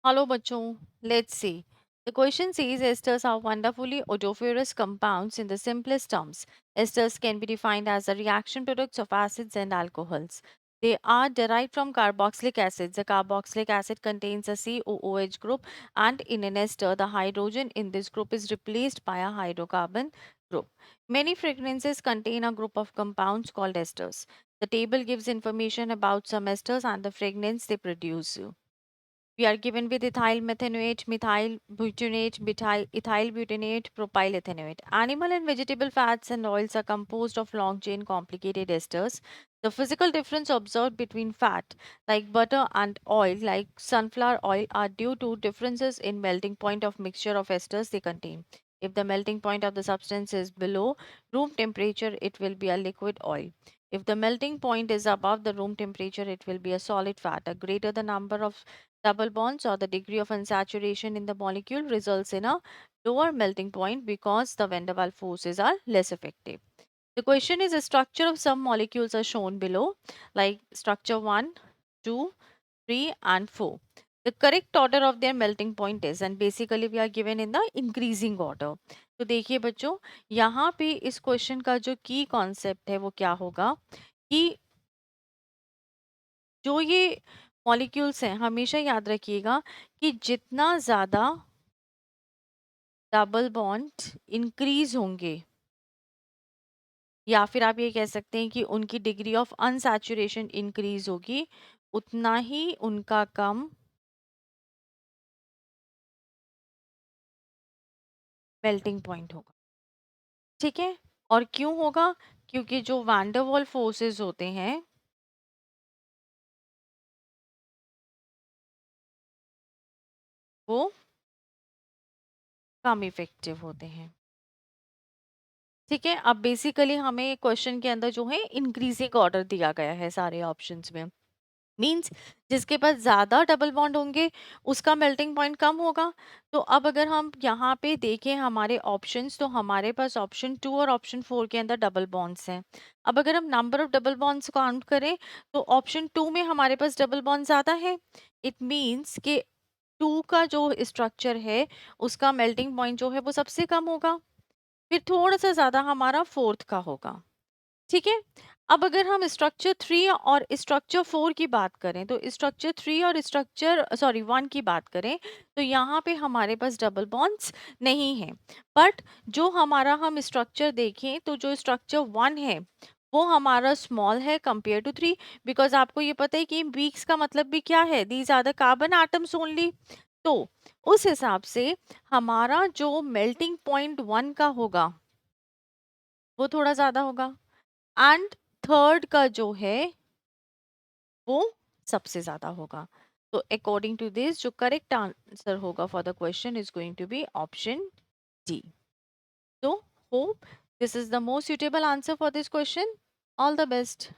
Hello, bachcho. Let's see. The question says esters are wonderfully odoriferous compounds in the simplest terms. Esters can be defined as the reaction products of acids and alcohols. They are derived from carboxylic acids. The carboxylic acid contains a COOH group, and in an ester, the hydrogen in this group is replaced by a hydrocarbon group. Many fragrances contain a group of compounds called esters. The table gives information about some esters and the fragrance they produce. We are given with ethyl methanoate, methyl butanate, ethyl butanate, propyl ethanoate. Animal and vegetable fats and oils are composed of long chain complicated esters. The physical difference observed between fat like butter and oil like sunflower oil are due to differences in melting point of mixture of esters they contain. If the melting point of the substance is below room temperature, it will be a liquid oil. If the melting point is above the room temperature, it will be a solid fat. A greater the number of double bonds or the degree of unsaturation in the molecule results in a lower melting point because the van der Waals forces are less effective. The question is the structure of some molecules are shown below, like structure 1, 2, 3 and 4. The correct order of their melting point is, and basically we are given in the increasing order. तो देखिए बच्चों, यहाँ पे इस question का जो की concept है वो क्या होगा कि जो ये मॉलिक्यूल्स हैं हमेशा याद रखिएगा कि जितना ज़्यादा डबल बॉन्ड इंक्रीज होंगे या फिर आप ये कह सकते हैं कि उनकी डिग्री ऑफ अनसैचुरेशन इंक्रीज होगी, उतना ही उनका कम मेल्टिंग पॉइंट होगा। ठीक है, और क्यों होगा? क्योंकि जो वैंडरवाल फोर्सेस होते हैं वो कम इफेक्टिव होते हैं। ठीक है, अब बेसिकली हमें क्वेश्चन के अंदर जो है इंक्रीजिंग ऑर्डर दिया गया है सारे ऑप्शंस में। मीन्स जिसके पास ज़्यादा डबल बॉन्ड होंगे उसका मेल्टिंग पॉइंट कम होगा। तो अब अगर हम यहाँ पे देखें हमारे ऑप्शंस, तो हमारे पास ऑप्शन 2 और ऑप्शन 4 के अंदर डबल बॉन्ड्स हैं। अब अगर हम number of double bonds count करें तो ऑप्शन 2 में हमारे पास डबल बॉन्ड ज़्यादा है। इट मीन्स कि 2 का जो स्ट्रक्चर है उसका मेल्टिंग पॉइंट जो है वो सबसे कम होगा। फिर थोड़ा सा ज़्यादा हमारा फोर्थ का होगा। ठीक है, अब अगर हम स्ट्रक्चर 3 और स्ट्रक्चर 4 की बात करें, तो स्ट्रक्चर 3 और स्ट्रक्चर 1 की बात करें, तो यहाँ पे हमारे पास डबल बॉन्ड्स नहीं है। बट जो हमारा हम स्ट्रक्चर देखें तो जो स्ट्रक्चर 1 है वो हमारा स्मॉल है कंपेयर टू 3, बिकॉज आपको ये पता है कि वीक्स का मतलब भी क्या है, these are the carbon atoms only. तो उस हिसाब से हमारा जो मेल्टिंग पॉइंट 1 का होगा वो थोड़ा ज्यादा होगा, एंड थर्ड का जो है वो सबसे ज्यादा होगा। तो अकॉर्डिंग टू दिस जो करेक्ट आंसर होगा for the question is going to be option D. तो hope this is the most suitable answer for this question. All the best.